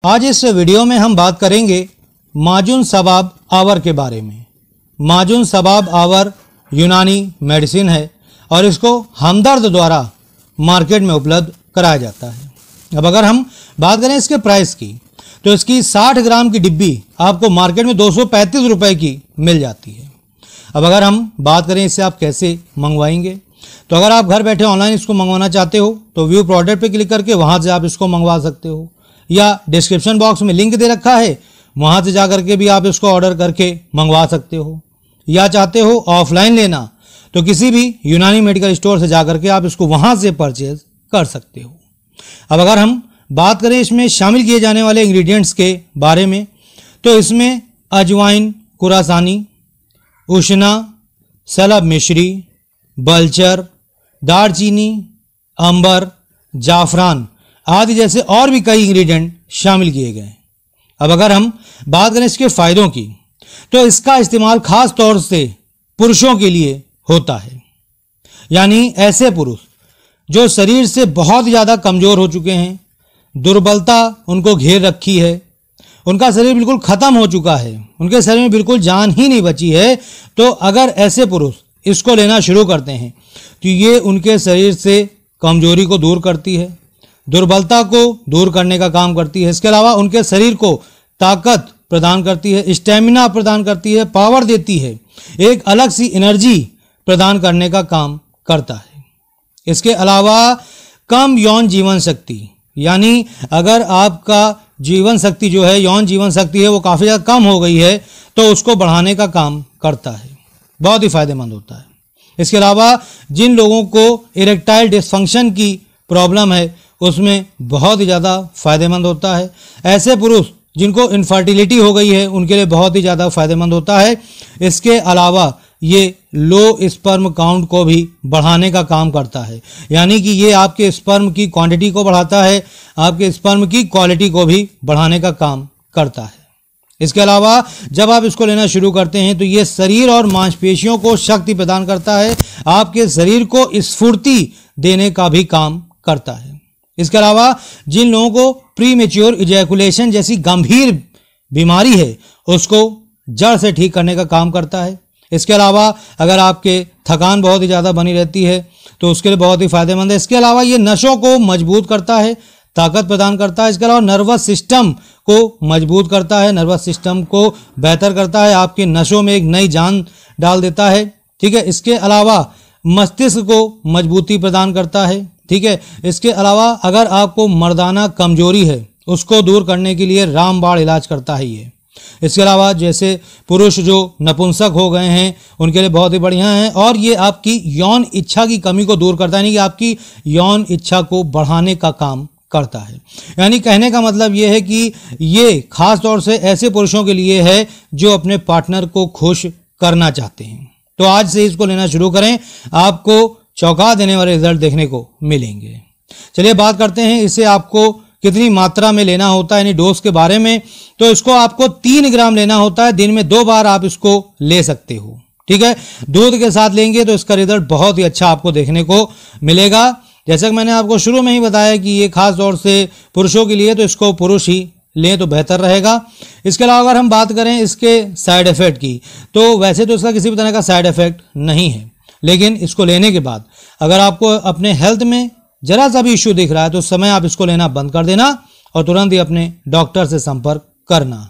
आज इस वीडियो में हम बात करेंगे माजुन सबाब आवर के बारे में। माजुन सबाब आवर यूनानी मेडिसिन है और इसको हमदर्द द्वारा मार्केट में उपलब्ध कराया जाता है। अब अगर हम बात करें इसके प्राइस की तो इसकी 60 ग्राम की डिब्बी आपको मार्केट में 235 रुपये की मिल जाती है। अब अगर हम बात करें इससे आप कैसे मंगवाएंगे, तो अगर आप घर बैठे ऑनलाइन इसको मंगवाना चाहते हो तो व्यू प्रोडक्ट पे क्लिक करके वहाँ से आप इसको मंगवा सकते हो, या डिस्क्रिप्शन बॉक्स में लिंक दे रखा है वहाँ से जा करके भी आप इसको ऑर्डर करके मंगवा सकते हो, या चाहते हो ऑफलाइन लेना तो किसी भी यूनानी मेडिकल स्टोर से जा करके आप इसको वहाँ से परचेज कर सकते हो। अब अगर हम बात करें इसमें शामिल किए जाने वाले इंग्रेडिएंट्स के बारे में, तो इसमें अजवाइन, कुरासानी, उशना, सलब मिश्री, बलचर, दालचीनी, अंबर, जाफरान आदि जैसे और भी कई इंग्रेडिएंट शामिल किए गए हैं। अब अगर हम बात करें इसके फ़ायदों की, तो इसका इस्तेमाल खास तौर से पुरुषों के लिए होता है, यानी ऐसे पुरुष जो शरीर से बहुत ज़्यादा कमज़ोर हो चुके हैं, दुर्बलता उनको घेर रखी है, उनका शरीर बिल्कुल ख़त्म हो चुका है, उनके शरीर में बिल्कुल जान ही नहीं बची है, तो अगर ऐसे पुरुष इसको लेना शुरू करते हैं तो ये उनके शरीर से कमज़ोरी को दूर करती है, दुर्बलता को दूर करने का काम करती है। इसके अलावा उनके शरीर को ताकत प्रदान करती है, स्टेमिना प्रदान करती है, पावर देती है, एक अलग सी एनर्जी प्रदान करने का काम करता है। इसके अलावा कम यौन जीवन शक्ति, यानी अगर आपका जीवन शक्ति जो है, यौन जीवन शक्ति है, वो काफ़ी ज़्यादा कम हो गई है तो उसको बढ़ाने का काम करता है, बहुत ही फायदेमंद होता है। इसके अलावा जिन लोगों को इरेक्टाइल डिसफंक्शन की प्रॉब्लम है उसमें बहुत ही ज़्यादा फायदेमंद होता है। ऐसे पुरुष जिनको इनफर्टिलिटी हो गई है उनके लिए बहुत ही ज़्यादा फायदेमंद होता है। इसके अलावा ये लो स्पर्म काउंट को भी बढ़ाने का काम करता है, यानी कि ये आपके स्पर्म की क्वांटिटी को बढ़ाता है, आपके स्पर्म की क्वालिटी को भी बढ़ाने का काम करता है। इसके अलावा जब आप इसको लेना शुरू करते हैं तो ये शरीर और मांसपेशियों को शक्ति प्रदान करता है, आपके शरीर को स्फूर्ति देने का भी काम करता है। इसके अलावा जिन लोगों को प्री मैच्योर इजैकुलेशन जैसी गंभीर बीमारी है उसको जड़ से ठीक करने का काम करता है। इसके अलावा अगर आपके थकान बहुत ही ज़्यादा बनी रहती है तो उसके लिए बहुत ही फायदेमंद है। इसके अलावा ये नसों को मजबूत करता है, ताकत प्रदान करता है। इसके अलावा नर्वस सिस्टम को मजबूत करता है, नर्वस सिस्टम को बेहतर करता है, आपके नसों में एक नई जान डाल देता है। ठीक है। इसके अलावा मस्तिष्क को मजबूती प्रदान करता है। ठीक है। इसके अलावा अगर आपको मर्दाना कमजोरी है उसको दूर करने के लिए रामबाण इलाज करता है ये। इसके अलावा जैसे पुरुष जो नपुंसक हो गए हैं उनके लिए बहुत ही बढ़िया है, और ये आपकी यौन इच्छा की कमी को दूर करता है, यानी कि आपकी यौन इच्छा को बढ़ाने का काम करता है। यानी कहने का मतलब ये है कि ये खास तौर से ऐसे पुरुषों के लिए है जो अपने पार्टनर को खुश करना चाहते हैं। तो आज से इसको लेना शुरू करें, आपको चौंका देने वाले रिजल्ट देखने को मिलेंगे। चलिए बात करते हैं इसे आपको कितनी मात्रा में लेना होता है, यानी डोज के बारे में। तो इसको आपको 3 ग्राम लेना होता है, दिन में 2 बार आप इसको ले सकते हो। ठीक है। दूध के साथ लेंगे तो इसका रिजल्ट बहुत ही अच्छा आपको देखने को मिलेगा। जैसा कि मैंने आपको शुरू में ही बताया कि ये खास तौर से पुरुषों के लिए, तो इसको पुरुष ही लें तो बेहतर रहेगा। इसके अलावा अगर हम बात करें इसके साइड इफ़ेक्ट की, तो वैसे तो इसका किसी भी तरह का साइड इफ़ेक्ट नहीं है, लेकिन इसको लेने के बाद अगर आपको अपने हेल्थ में जरा सा भी इश्यू दिख रहा है तो उस समय आप इसको लेना बंद कर देना और तुरंत ही अपने डॉक्टर से संपर्क करना।